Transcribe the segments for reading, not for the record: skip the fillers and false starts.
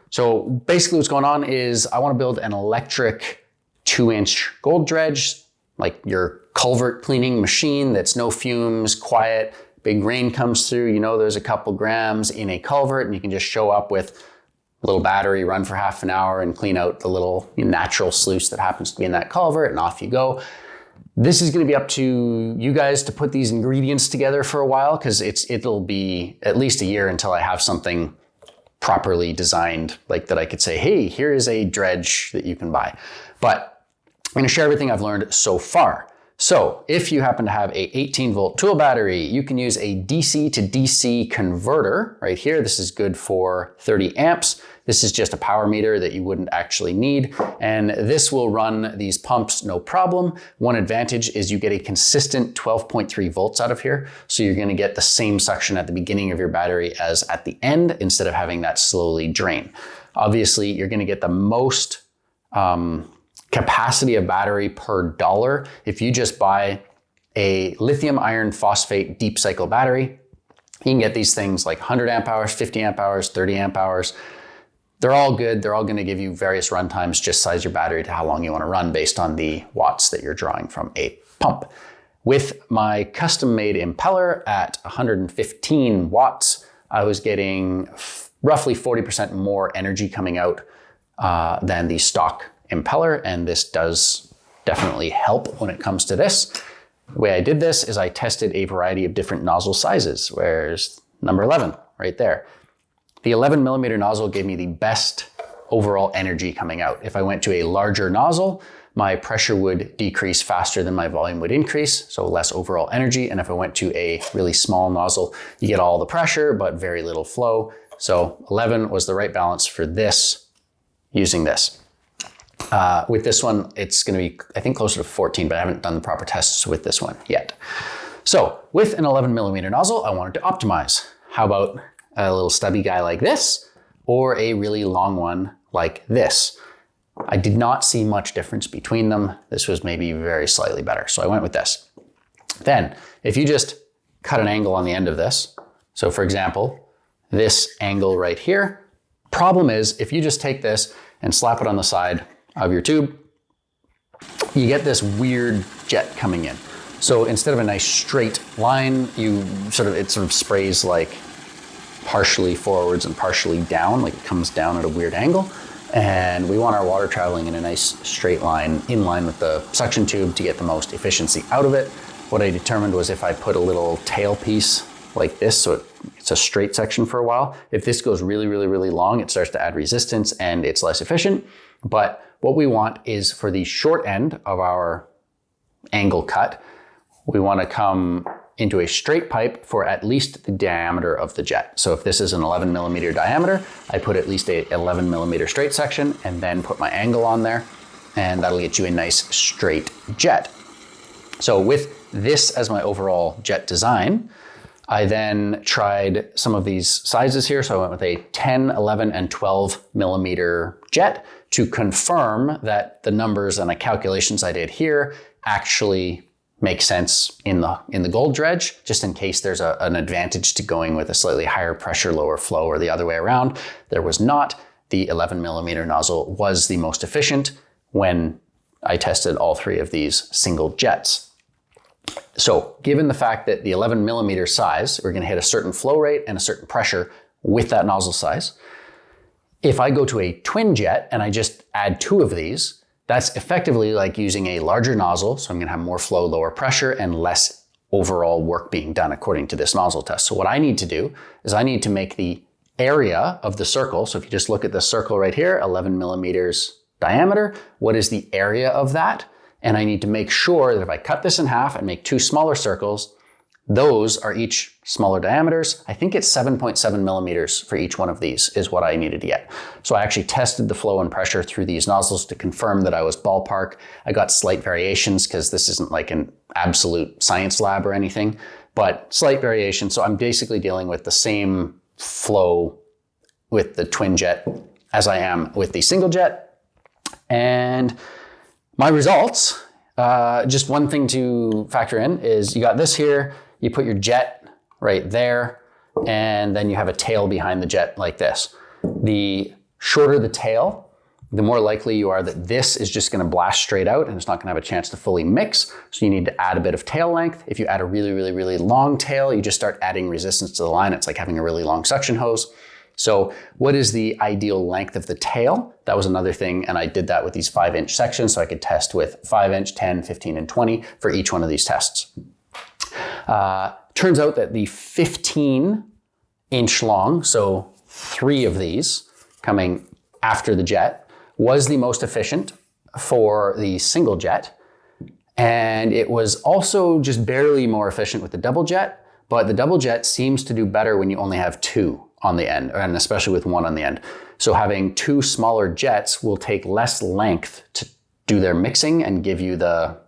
So basically what's going on is I want to build an electric 2-inch gold dredge, like your culvert cleaning machine that's no fumes, quiet, big rain comes through, you know there's a couple grams in a culvert and you can just show up with a little battery, run for half an hour and clean out the little natural sluice that happens to be in that culvert and off you go. This is going to be up to you guys to put these ingredients together for a while because it'll be at least a year until I have something properly designed like that I could say, hey, here is a dredge that you can buy. But I'm going to share everything I've learned so far. So if you happen to have a 18-volt tool battery, you can use a DC to DC converter right here. This is good for 30 amps. This is just a power meter that you wouldn't actually need. And this will run these pumps no problem. One advantage is you get a consistent 12.3 volts out of here. So you're going to get the same suction at the beginning of your battery as at the end instead of having that slowly drain. Obviously, you're going to get the most capacity of battery per dollar if you just buy a lithium iron phosphate deep cycle battery. You can get these things like 100 amp hours, 50 amp hours, 30 amp hours. They're all good. They're all going to give you various run times. Just size your battery to how long you want to run based on the watts that you're drawing from a pump. With my custom made impeller at 115 watts, I was getting roughly 40% more energy coming out than the stock impeller, and this does definitely help when it comes to this. The way I did this is I tested a variety of different nozzle sizes. Where's number 11 right there? The 11 millimeter nozzle gave me the best overall energy coming out. If I went to a larger nozzle, my pressure would decrease faster than my volume would increase, so less overall energy. And if I went to a really small nozzle, you get all the pressure, but very little flow. So 11 was the right balance for this, using this. With this one, it's going to be, I think, closer to 14, but I haven't done the proper tests with this one yet. So with an 11 millimeter nozzle, I wanted to optimize. How about a little stubby guy like this, or a really long one like this? I did not see much difference between them. This was maybe very slightly better, so I went with this. Then, if you just cut an angle on the end of this, so for example, this angle right here, problem is, if you just take this and slap it on the side of your tube, you get this weird jet coming in. So instead of a nice straight line, it sort of sprays like partially forwards and partially down, like it comes down at a weird angle. And we want our water traveling in a nice straight line, in line with the suction tube to get the most efficiency out of it. What I determined was if I put a little tail piece like this, so it's a straight section for a while, if this goes really, really, really long, it starts to add resistance and it's less efficient. But what we want is for the short end of our angle cut, we want to come into a straight pipe for at least the diameter of the jet. So if this is an 11 millimeter diameter, I put at least a 11 millimeter straight section and then put my angle on there, and that'll get you a nice straight jet. So with this as my overall jet design, I then tried some of these sizes here. So I went with a 10, 11, and 12 millimeter jet to confirm that the numbers and the calculations I did here actually make sense in the gold dredge, just in case there's an advantage to going with a slightly higher pressure, lower flow, or the other way around. There was not. The 11 millimeter nozzle was the most efficient when I tested all three of these single jets. So given the fact that the 11 millimeter size, we're going to hit a certain flow rate and a certain pressure with that nozzle size. If I go to a twin jet and I just add two of these, that's effectively like using a larger nozzle. So I'm going to have more flow, lower pressure, and less overall work being done according to this nozzle test. So what I need to do is I need to make the area of the circle. So if you just look at the circle right here, 11 millimeters diameter, what is the area of that? And I need to make sure that if I cut this in half and make two smaller circles, those are each smaller diameters. I think it's 7.7 millimeters for each one of these is what I needed to get. So I actually tested the flow and pressure through these nozzles to confirm that I was ballpark. I got slight variations because this isn't like an absolute science lab or anything, but slight variation. So I'm basically dealing with the same flow with the twin jet as I am with the single jet. And my results, just one thing to factor in is you got this here, you put your jet right there, and then you have a tail behind the jet like this. The shorter the tail, the more likely you are that this is just going to blast straight out and it's not going to have a chance to fully mix. So you need to add a bit of tail length. If you add a really, really, really long tail, you just start adding resistance to the line. It's like having a really long suction hose. So what is the ideal length of the tail? That was another thing. And I did that with these 5-inch sections. So I could test with 5-inch, 10, 15, and 20 for each one of these tests. Turns out that the 15-inch long, so 3 of these coming after the jet, was the most efficient for the single jet. And it was also just barely more efficient with the double jet, but the double jet seems to do better when you only have 2 on the end, and especially with 1 on the end. So having 2 smaller jets will take less length to do their mixing and give you the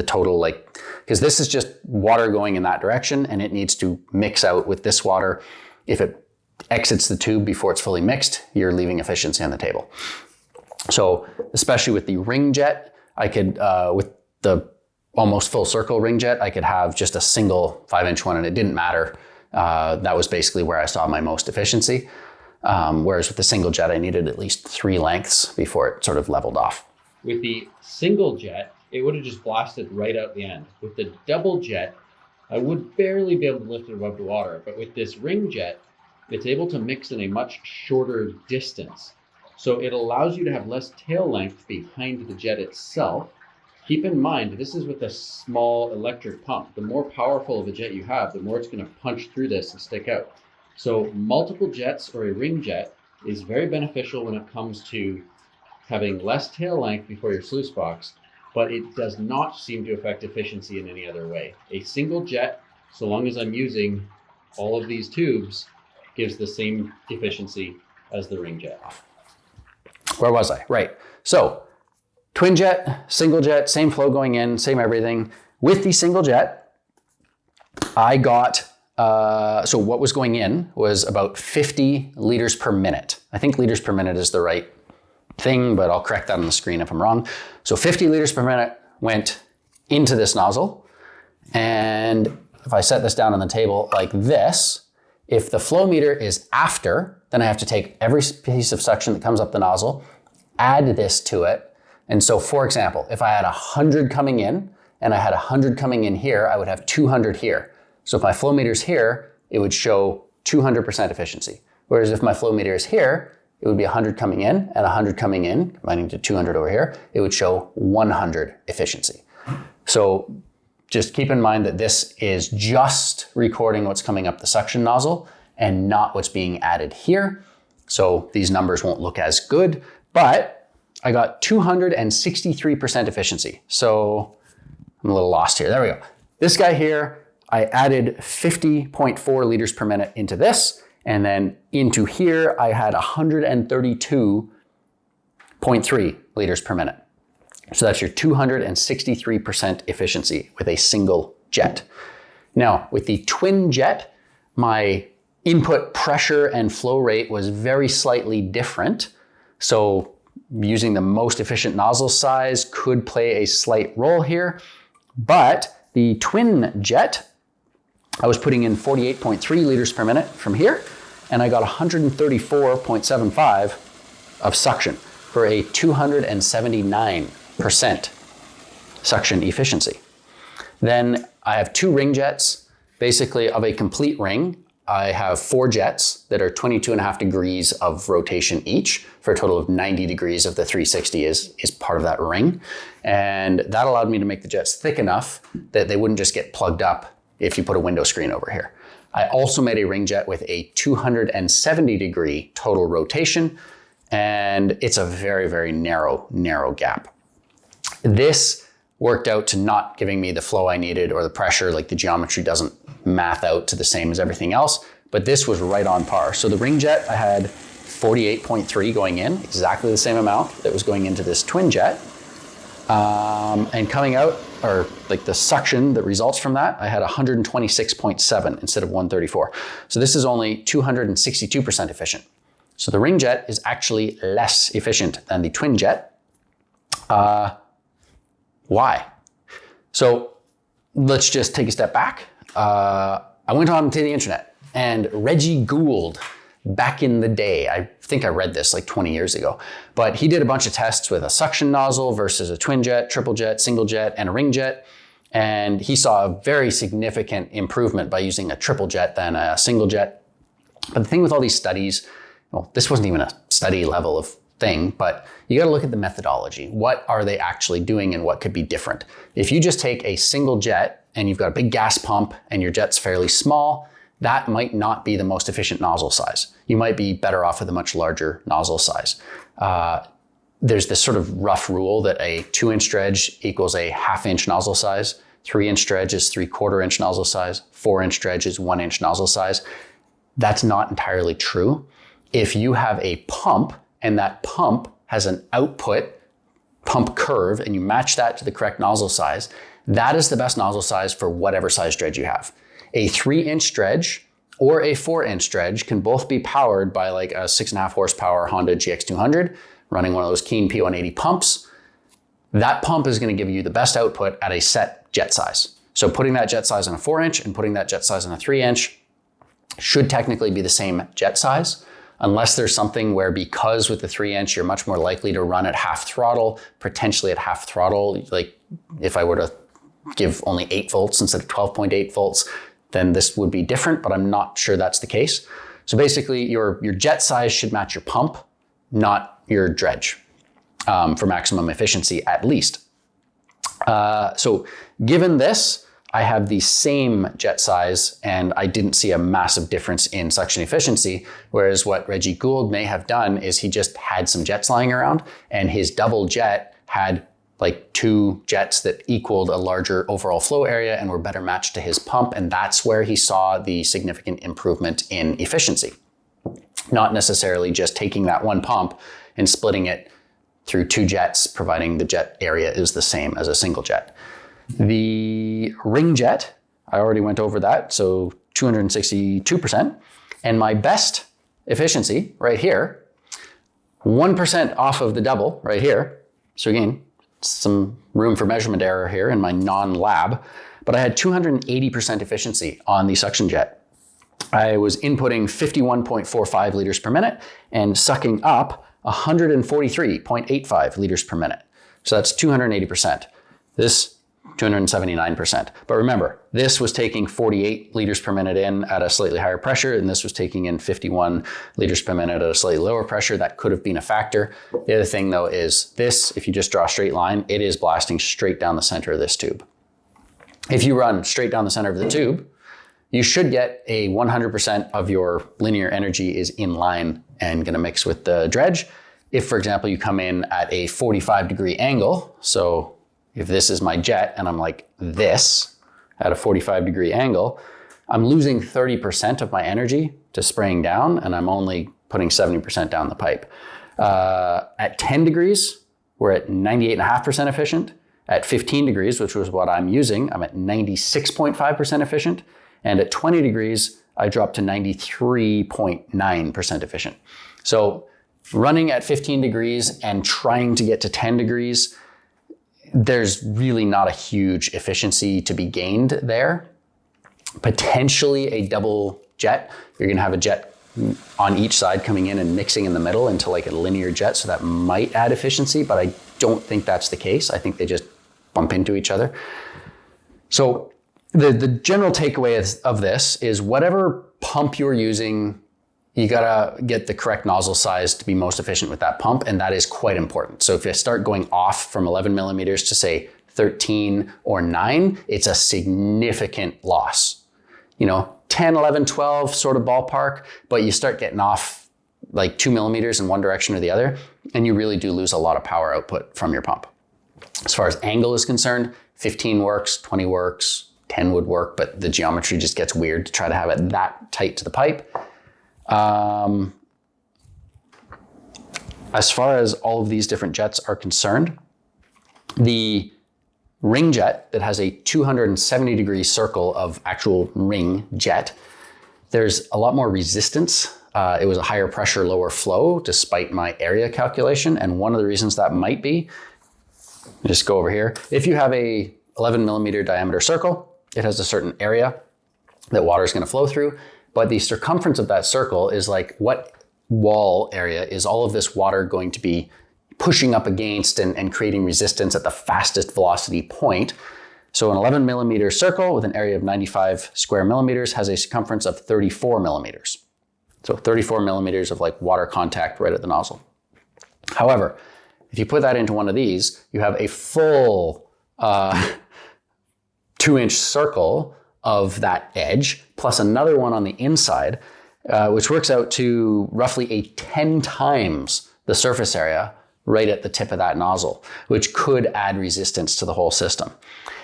total, like, because this is just water going in that direction and it needs to mix out with this water. If it exits the tube before it's fully mixed, you're leaving efficiency on the table. So especially with the ring jet, I could, with the almost full circle ring jet, I could have just a single 5-inch one and it didn't matter. That was basically where I saw my most efficiency. Whereas with the single jet, I needed at least 3 lengths before it sort of leveled off. With the single jet, it would have just blasted right out the end. With the double jet, I would barely be able to lift it above the water. But with this ring jet, it's able to mix in a much shorter distance. So it allows you to have less tail length behind the jet itself. Keep in mind, this is with a small electric pump. The more powerful of a jet you have, the more it's going to punch through this and stick out. So multiple jets or a ring jet is very beneficial when it comes to having less tail length before your sluice box, but it does not seem to affect efficiency in any other way. A single jet, so long as I'm using all of these tubes, gives the same efficiency as the ring jet. Where was I? Right. So twin jet, single jet, same flow going in, same everything. With the single jet, I got, so what was going in was about 50 liters per minute. I think liters per minute is the right thing, but I'll correct that on the screen if I'm wrong. So 50 liters per minute went into this nozzle. And if I set this down on the table like this, if the flow meter is after, then I have to take every piece of suction that comes up the nozzle, add this to it. And so for example, if I had 100 coming in and I had 100 coming in here, I would have 200 here. So if my flow meter's here, it would show 200% efficiency. Whereas if my flow meter is here, it would be 100 coming in and 100 coming in, combining to 200 over here, it would show 100 efficiency. So just keep in mind that this is just recording what's coming up the suction nozzle and not what's being added here. So these numbers won't look as good, but I got 263% efficiency. So I'm a little lost here. There we go. This guy here, I added 50.4 liters per minute into this, and then into here, I had 132.3 liters per minute. So that's your 263% efficiency with a single jet. Now, with the twin jet, my input pressure and flow rate was very slightly different. So using the most efficient nozzle size could play a slight role here. But the twin jet, I was putting in 48.3 liters per minute from here, and I got 134.75 of suction for a 279% suction efficiency. Then I have 2 ring jets, basically of a complete ring. I have 4 jets that are 22.5 degrees of rotation each for a total of 90 degrees of the 360 is part of that ring. And that allowed me to make the jets thick enough that they wouldn't just get plugged up if you put a window screen over here. I also made a ring jet with a 270 degree total rotation, and it's a very, very narrow gap. This worked out to not giving me the flow I needed or the pressure, like the geometry doesn't math out to the same as everything else, but this was right on par. So the ring jet, I had 48.3 going in, exactly the same amount that was going into this twin jet. And coming out, or like the suction that results from that, I had 126.7 instead of 134. So this is only 262% efficient. So the ring jet is actually less efficient than the twin jet. Why? So let's just take a step back. I went on to the internet and Reggie Gould back in the day. I think I read this like 20 years ago, but he did a bunch of tests with a suction nozzle versus a twin jet, triple jet, single jet, and a ring jet. And he saw a very significant improvement by using a triple jet than a single jet. But the thing with all these studies, well, this wasn't even a study level of thing, but you got to look at the methodology. What are they actually doing and what could be different? If you just take a single jet and you've got a big gas pump and your jet's fairly small, that might not be the most efficient nozzle size. You might be better off with a much larger nozzle size. There's this sort of rough rule that a 2-inch dredge equals a 1/2-inch nozzle size, 3-inch dredge is 3/4-inch nozzle size, 4-inch dredge is 1-inch nozzle size. That's not entirely true. If you have a pump and that pump has an output pump curve and you match that to the correct nozzle size, that is the best nozzle size for whatever size dredge you have. A 3-inch dredge or a 4-inch dredge can both be powered by like a 6.5 horsepower Honda GX200 running one of those Keen P180 pumps. That pump is going to give you the best output at a set jet size. So putting that jet size on a 4-inch and putting that jet size on a 3-inch should technically be the same jet size, unless there's something where, because with the 3-inch, you're much more likely to run at half throttle, potentially at half throttle. Like if I were to give only 8 volts instead of 12.8 volts, then this would be different, but I'm not sure that's the case. So basically your jet size should match your pump, not your dredge, for maximum efficiency at least. So given this, I have the same jet size and I didn't see a massive difference in suction efficiency. Whereas what Reggie Gould may have done is he just had some jets lying around and his double jet had like 2 jets that equaled a larger overall flow area and were better matched to his pump. And that's where he saw the significant improvement in efficiency. Not necessarily just taking that one pump and splitting it through 2 jets, providing the jet area is the same as a single jet. The ring jet, I already went over that, so 262%. And my best efficiency right here, 1% off of the double right here. So again, some room for measurement error here in my non-lab, but I had 280% efficiency on the suction jet. I was inputting 51.45 liters per minute and sucking up 143.85 liters per minute. So that's 280%. This 279%. But remember, this was taking 48 liters per minute in at a slightly higher pressure, and this was taking in 51 liters per minute at a slightly lower pressure. That could have been a factor. The other thing though is this, if you just draw a straight line, it is blasting straight down the center of this tube. If you run straight down the center of the tube, you should get a 100% of your linear energy is in line and gonna mix with the dredge. If, for example, you come in at a 45-degree angle, so if this is my jet and I'm like this at a 45-degree angle, I'm losing 30% of my energy to spraying down and I'm only putting 70% down the pipe. At 10 degrees, we're at 98.5% efficient. At 15 degrees, which was what I'm using, I'm at 96.5% efficient. And at 20 degrees, I dropped to 93.9% efficient. So running at 15 degrees and trying to get to 10 degrees, there's really not a huge efficiency to be gained there. Potentially a double jet. You're gonna have a jet on each side coming in and mixing in the middle into like a linear jet, so that might add efficiency, but I don't think that's the case. I think they just bump into each other. So the general takeaway of this is whatever pump you're using, you gotta get the correct nozzle size to be most efficient with that pump, and that is quite important. So if you start going off from 11 millimeters to say 13 or 9, it's a significant loss. 10, 11, 12 sort of ballpark, but you start getting off like 2 millimeters in one direction or the other, and you really do lose a lot of power output from your pump. As far as angle is concerned, 15 works, 20 works, 10 would work, but the geometry just gets weird to try to have it that tight to the pipe. As far as all of these different jets are concerned, the ring jet that has a 270-degree circle of actual ring jet, there's a lot more resistance. It was a higher pressure, lower flow, despite my area calculation. And one of the reasons that might be, just go over here. If you have a 11 millimeter diameter circle, it has a certain area that water is going to flow through. But the circumference of that circle is like what wall area is all of this water going to be pushing up against and creating resistance at the fastest velocity point. So an 11 millimeter circle with an area of 95 square millimeters has a circumference of 34 millimeters. So 34 millimeters of like water contact right at the nozzle. However, if you put that into one of these, you have a full 2-inch circle of that edge, plus another one on the inside, which works out to roughly a 10 times the surface area right at the tip of that nozzle, which could add resistance to the whole system.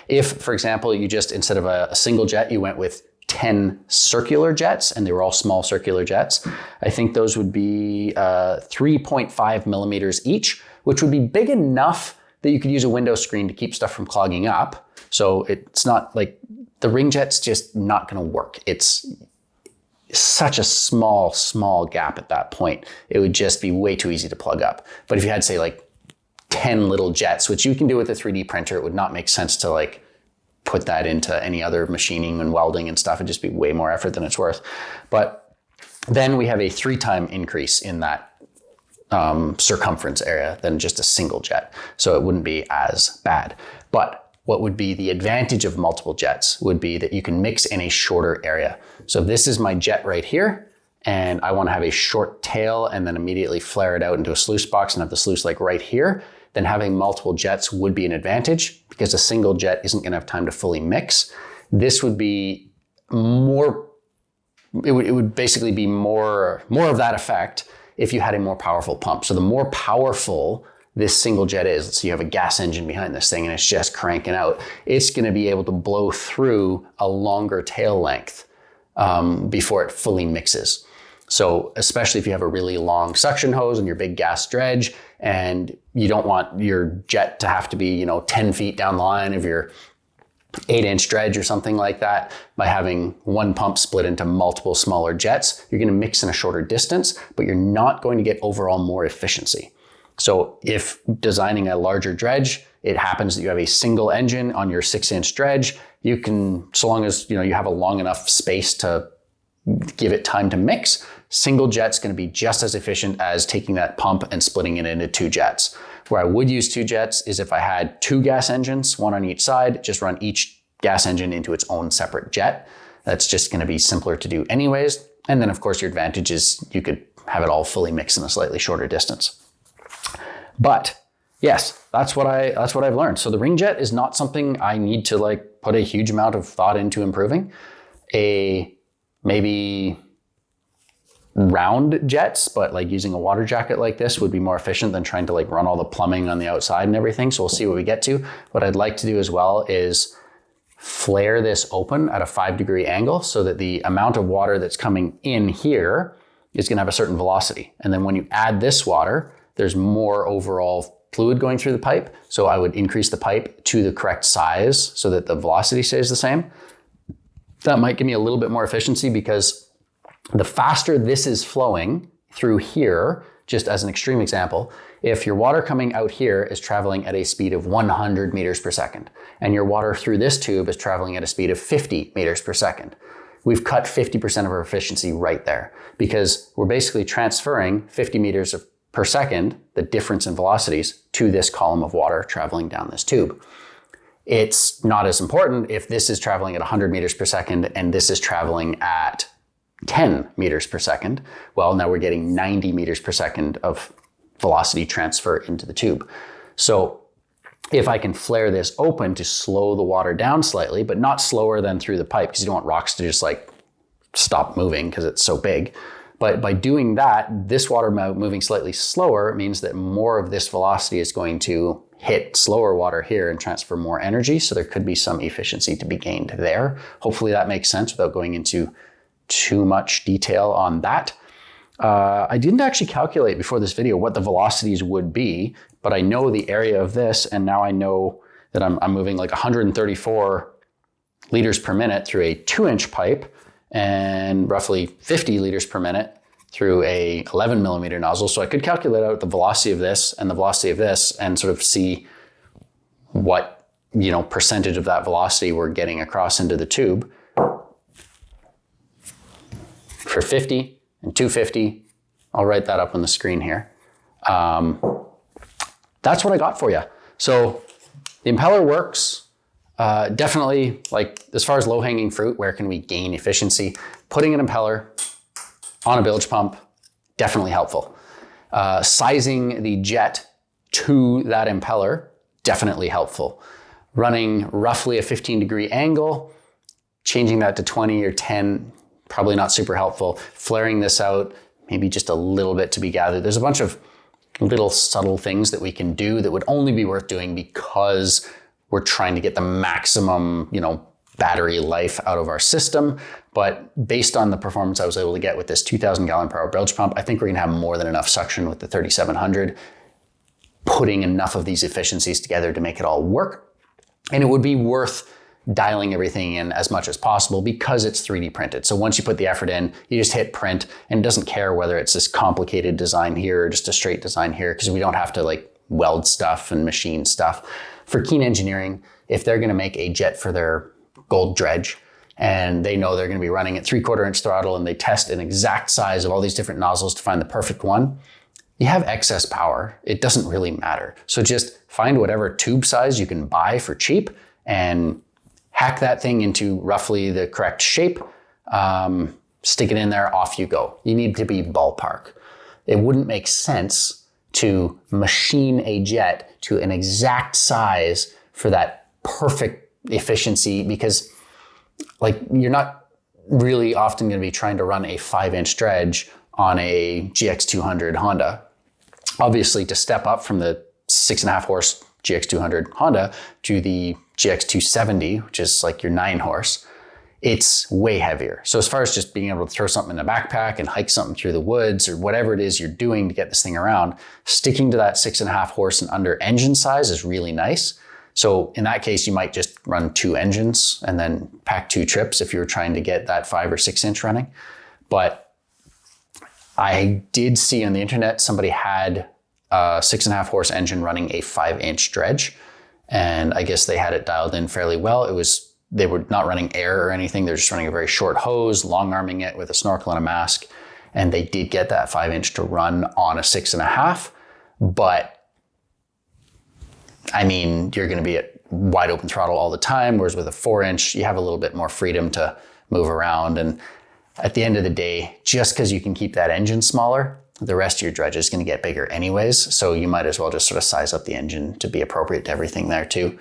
If, for example, you just, instead of a single jet, you went with 10 circular jets, and they were all small circular jets, I think those would be 3.5 millimeters each, which would be big enough that you could use a window screen to keep stuff from clogging up. So it's not like, the ring jet's just not gonna work. It's such a small gap at that point. It would just be way too easy to plug up. But if you had, say, like 10 little jets, which you can do with a 3D printer, it would not make sense to like put that into any other machining and welding and stuff. It'd just be way more effort than it's worth. But then we have a 3-time increase in that circumference area than just a single jet. So it wouldn't be as bad. But what would be the advantage of multiple jets would be that you can mix in a shorter area. So if this is my jet right here, and I want to have a short tail and then immediately flare it out into a sluice box and have the sluice like right here, then having multiple jets would be an advantage because a single jet isn't going to have time to fully mix. This would be more, it would basically be more of that effect if you had a more powerful pump. So the more powerful this single jet is, let's say you have a gas engine behind this thing and it's just cranking out, it's going to be able to blow through a longer tail length before it fully mixes. So especially if you have a really long suction hose and your big gas dredge, and you don't want your jet to have to be, 10 feet down the line of your 8-inch dredge or something like that, by having one pump split into multiple smaller jets, you're going to mix in a shorter distance, but you're not going to get overall more efficiency. So if designing a larger dredge, it happens that you have a single engine on your 6-inch dredge, you can, so long as you have a long enough space to give it time to mix, single jet's going to be just as efficient as taking that pump and splitting it into 2 jets. Where I would use 2 jets is if I had 2 gas engines, one on each side, just run each gas engine into its own separate jet. That's just going to be simpler to do anyways. And then of course your advantage is you could have it all fully mixed in a slightly shorter distance. But yes, that's what I've learned. So the ring jet is not something I need to like put a huge amount of thought into improving. Maybe round jets, but like using a water jacket like this would be more efficient than trying to like run all the plumbing on the outside and everything. So we'll see what we get to. What I'd like to do as well is flare this open at a 5-degree angle so that the amount of water that's coming in here is going to have a certain velocity. And then when you add this water, there's more overall fluid going through the pipe. So I would increase the pipe to the correct size so that the velocity stays the same. That might give me a little bit more efficiency because the faster this is flowing through here, just as an extreme example, if your water coming out here is traveling at a speed of 100 meters per second, and your water through this tube is traveling at a speed of 50 meters per second, we've cut 50% of our efficiency right there because we're basically transferring 50 meters per second, the difference in velocities, to this column of water traveling down this tube. It's not as important if this is traveling at 100 meters per second and this is traveling at 10 meters per second. Well, now we're getting 90 meters per second of velocity transfer into the tube. So if I can flare this open to slow the water down slightly, but not slower than through the pipe, because you don't want rocks to just like stop moving because it's so big. But by doing that, this water moving slightly slower means that more of this velocity is going to hit slower water here and transfer more energy. So there could be some efficiency to be gained there. Hopefully that makes sense without going into too much detail on that. I didn't actually calculate before this video what the velocities would be, but I know the area of this, and now I know that I'm moving like 134 liters per minute through a 2-inch pipe and roughly 50 liters per minute through a 11 millimeter nozzle. So I could calculate out the velocity of this and the velocity of this and sort of see what, percentage of that velocity we're getting across into the tube. for 50 and 250. I'll write that up on the screen here. That's what I got for you. So the impeller works. Definitely, like as far as low-hanging fruit, where can we gain efficiency? Putting an impeller on a bilge pump, definitely helpful. Sizing the jet to that impeller, definitely helpful. Running roughly a 15-degree angle, changing that to 20 or 10, probably not super helpful. Flaring this out, maybe just a little bit to be gathered. There's a bunch of little subtle things that we can do that would only be worth doing because we're trying to get the maximum, battery life out of our system. But based on the performance I was able to get with this 2,000 gallon per hour bilge pump, I think we're gonna have more than enough suction with the 3700, putting enough of these efficiencies together to make it all work. And it would be worth dialing everything in as much as possible because it's 3D printed. So once you put the effort in, you just hit print, and it doesn't care whether it's this complicated design here or just a straight design here, because we don't have to like weld stuff and machine stuff. For Keen Engineering, if they're gonna make a jet for their gold dredge, and they know they're gonna be running at 3/4 inch throttle, and they test an exact size of all these different nozzles to find the perfect one, you have excess power. It doesn't really matter. So just find whatever tube size you can buy for cheap and hack that thing into roughly the correct shape, stick it in there, off you go. You need to be ballpark. It wouldn't make sense to machine a jet to an exact size for that perfect efficiency, because like you're not really often going to be trying to run a 5-inch dredge on a GX200 Honda. Obviously, to step up from the 6.5 horse GX200 Honda to the GX270, which is like your 9 horse, it's way heavier. So as far as just being able to throw something in a backpack and hike something through the woods or whatever it is you're doing to get this thing around, sticking to that 6.5 horse and under engine size is really nice. So in that case, you might just run 2 engines and then pack 2 trips if you're trying to get that 5 or 6 inch running. But I did see on the internet, somebody had a 6.5 horse engine running a 5-inch dredge. And I guess they had it dialed in fairly well. They were not running air or anything. They're just running a very short hose, long arming it with a snorkel and a mask. And they did get that 5-inch to run on a 6.5. But I mean, you're going to be at wide open throttle all the time. Whereas with a 4-inch, you have a little bit more freedom to move around. And at the end of the day, just because you can keep that engine smaller, the rest of your dredge is going to get bigger anyways. So you might as well just sort of size up the engine to be appropriate to everything there too.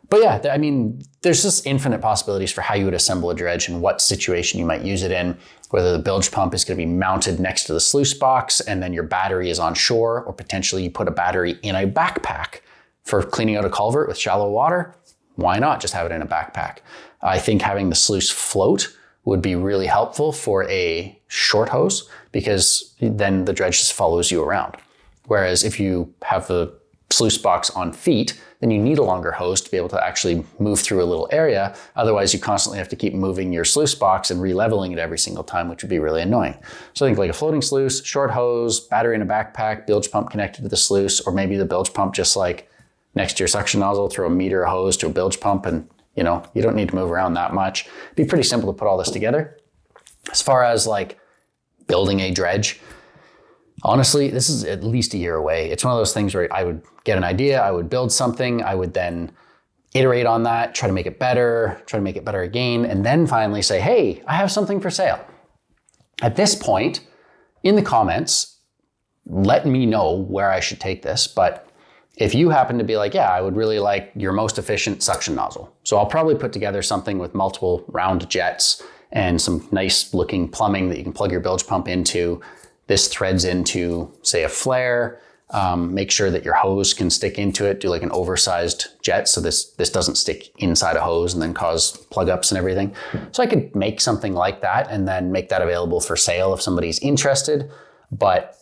But yeah, I mean, there's just infinite possibilities for how you would assemble a dredge and what situation you might use it in, whether the bilge pump is going to be mounted next to the sluice box and then your battery is on shore, or potentially you put a battery in a backpack for cleaning out a culvert with shallow water. Why not just have it in a backpack? I think having the sluice float would be really helpful for a short hose, because then the dredge just follows you around. Whereas if you have the sluice box on feet, then you need a longer hose to be able to actually move through a little area. Otherwise, you constantly have to keep moving your sluice box and re-leveling it every single time, which would be really annoying. So I think like a floating sluice, short hose, battery in a backpack, bilge pump connected to the sluice, or maybe the bilge pump just like next to your suction nozzle, throw a meter of hose to a bilge pump, and you don't need to move around that much. It'd be pretty simple to put all this together. As far as like building a dredge, honestly, this is at least a year away. It's one of those things where I would get an idea, I would build something, I would then iterate on that, try to make it better again, and then finally say, hey, I have something for sale. At this point, in the comments, let me know where I should take this, but if you happen to be like, yeah, I would really like your most efficient suction nozzle. So I'll probably put together something with multiple round jets and some nice looking plumbing that you can plug your bilge pump into. This threads into, say, a flare. Make sure that your hose can stick into it. Do like an oversized jet so this doesn't stick inside a hose and then cause plug ups and everything. So I could make something like that and then make that available for sale if somebody's interested. But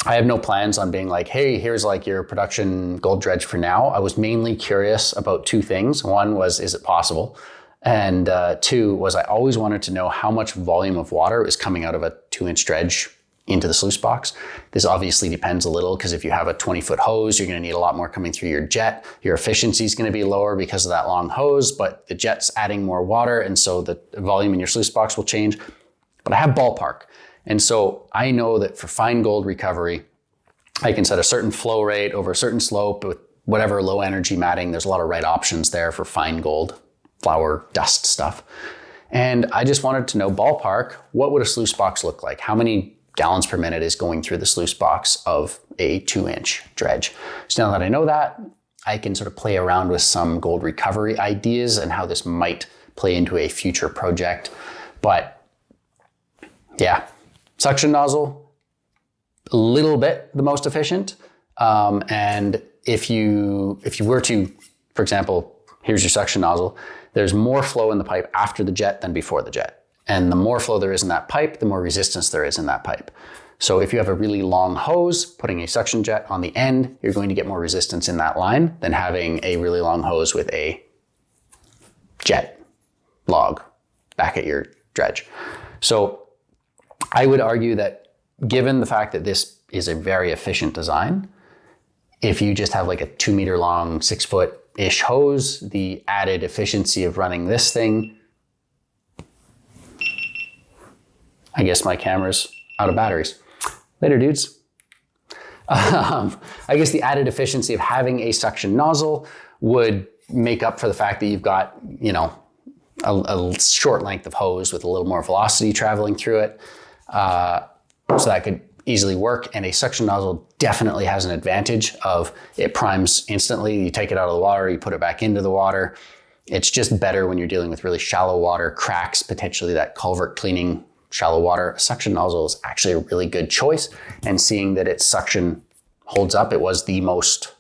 I have no plans on being like, hey, here's like your production gold dredge for now. I was mainly curious about 2 things. One was, is it possible? And 2 was, I always wanted to know how much volume of water is coming out of a 2-inch dredge into the sluice box. This obviously depends a little, because if you have a 20-foot hose, you're going to need a lot more coming through your jet. Your efficiency is going to be lower because of that long hose, but the jet's adding more water, and so the volume in your sluice box will change. but I have ballpark. And so I know that for fine gold recovery, I can set a certain flow rate over a certain slope with whatever low energy matting. There's a lot of right options there for fine gold, flour, dust stuff. And I just wanted to know ballpark, what would a sluice box look like? How many gallons per minute is going through the sluice box of a 2-inch dredge? So now that I know that, I can sort of play around with some gold recovery ideas and how this might play into a future project. But yeah, suction nozzle, a little bit the most efficient. And if you were to, for example, here's your suction nozzle, there's more flow in the pipe after the jet than before the jet. And the more flow there is in that pipe, the more resistance there is in that pipe. So if you have a really long hose, putting a suction jet on the end, you're going to get more resistance in that line than having a really long hose with a jet log back at your dredge. So I would argue that given the fact that this is a very efficient design, if you just have like a 2 meter long, 6 foot-ish hose, the added efficiency of running this thing, I guess my camera's out of batteries. Later, dudes. I guess the added efficiency of having a suction nozzle would make up for the fact that you've got, you know, a short length of hose with a little more velocity traveling through it. So that could easily work. And a suction nozzle definitely has an advantage of it primes instantly. You take it out of the water, you put it back into the water. It's just better when you're dealing with really shallow water, cracks, potentially that culvert cleaning, shallow water. A suction nozzle is actually a really good choice. And seeing that its suction holds up, it was the most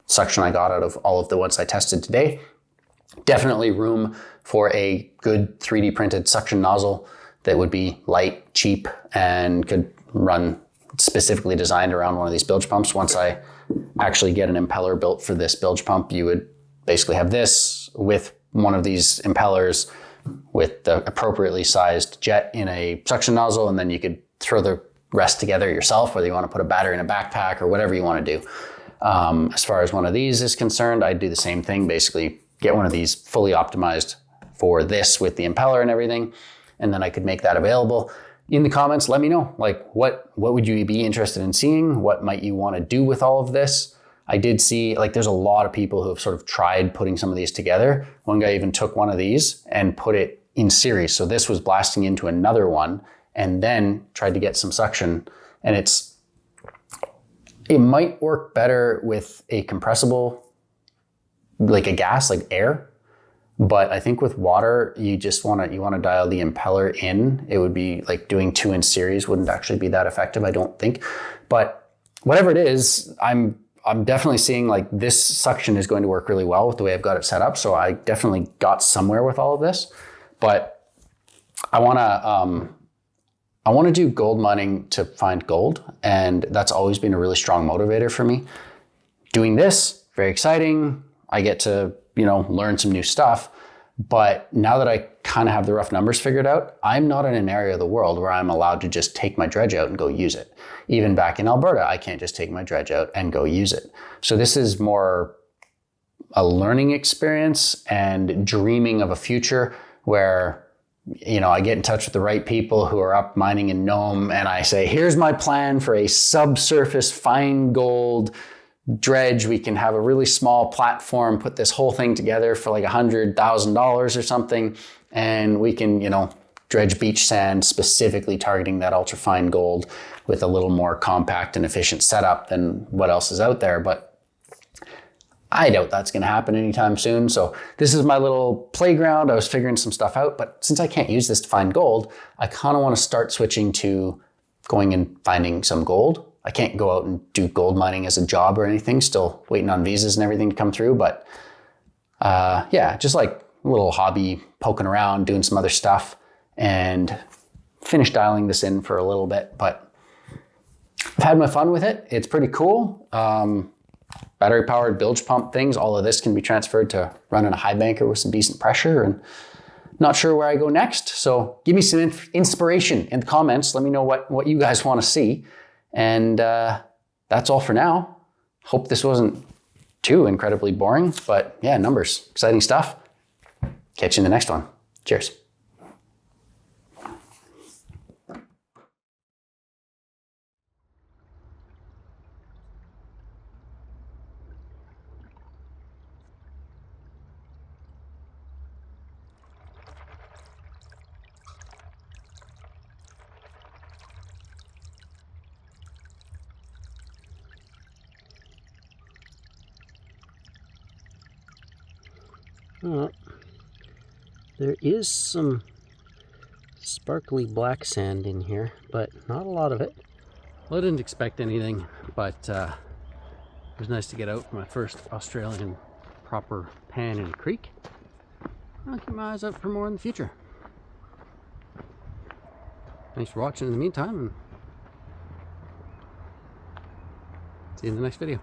suction I got out of all of the ones I tested today. Definitely room for a good 3D printed suction nozzle that would be light, cheap, and could run specifically designed around one of these bilge pumps. Once I actually get an impeller built for this bilge pump, you would basically have this with one of these impellers with the appropriately sized jet in a suction nozzle, and then you could throw the rest together yourself, whether you want to put a battery in a backpack or whatever you want to do. As far as one of these is concerned, I'd do the same thing, basically get one of these fully optimized for this with the impeller and everything, and then I could make that available. In the comments, let me know, like what would you be interested in seeing? What might you want to do with all of this? I did see, like, there's a lot of people who have sort of tried putting some of these together. One guy even took one of these and put it in series. So this was blasting into another one and then tried to get some suction. And it might work better with a compressible, like a gas, like air. But I think with water, you want to dial the impeller in. It would be like doing 2 in series wouldn't actually be that effective, I don't think. But whatever it is, I'm definitely seeing like this suction is going to work really well with the way I've got it set up. So I definitely got somewhere with all of this, but I want to do gold mining to find gold. And that's always been a really strong motivator for me. Doing this, very exciting. I get to, learn some new stuff. But now that I kind of have the rough numbers figured out, I'm not in an area of the world where I'm allowed to just take my dredge out and go use it. Even back in Alberta, I can't just take my dredge out and go use it. So this is more a learning experience and dreaming of a future where, I get in touch with the right people who are up mining in Nome and I say, here's my plan for a subsurface fine gold dredge. We can have a really small platform, put this whole thing together for like $100,000 or something. And we can, dredge beach sand specifically targeting that ultra fine gold with a little more compact and efficient setup than what else is out there. But I doubt that's going to happen anytime soon. So this is my little playground. I was figuring some stuff out, but since I can't use this to find gold, I kind of want to start switching to going and finding some gold. I can't go out and do gold mining as a job or anything, still waiting on visas and everything to come through. But just like a little hobby, poking around, doing some other stuff, and finish dialing this in for a little bit. But I've had my fun with it. It's pretty cool. Battery powered bilge pump things. All of this can be transferred to run in a high banker with some decent pressure, and not sure where I go next. So give me some inspiration in the comments. Let me know what you guys want to see. And that's all for now. Hope this wasn't too incredibly boring, but yeah, numbers, exciting stuff. Catch you in the next one. Cheers. Well, there is some sparkly black sand in here, but not a lot of it. Well, I didn't expect anything, but it was nice to get out for my first Australian proper pan in a creek. I'll keep my eyes out for more in the future. Thanks for watching in the meantime, and see you in the next video.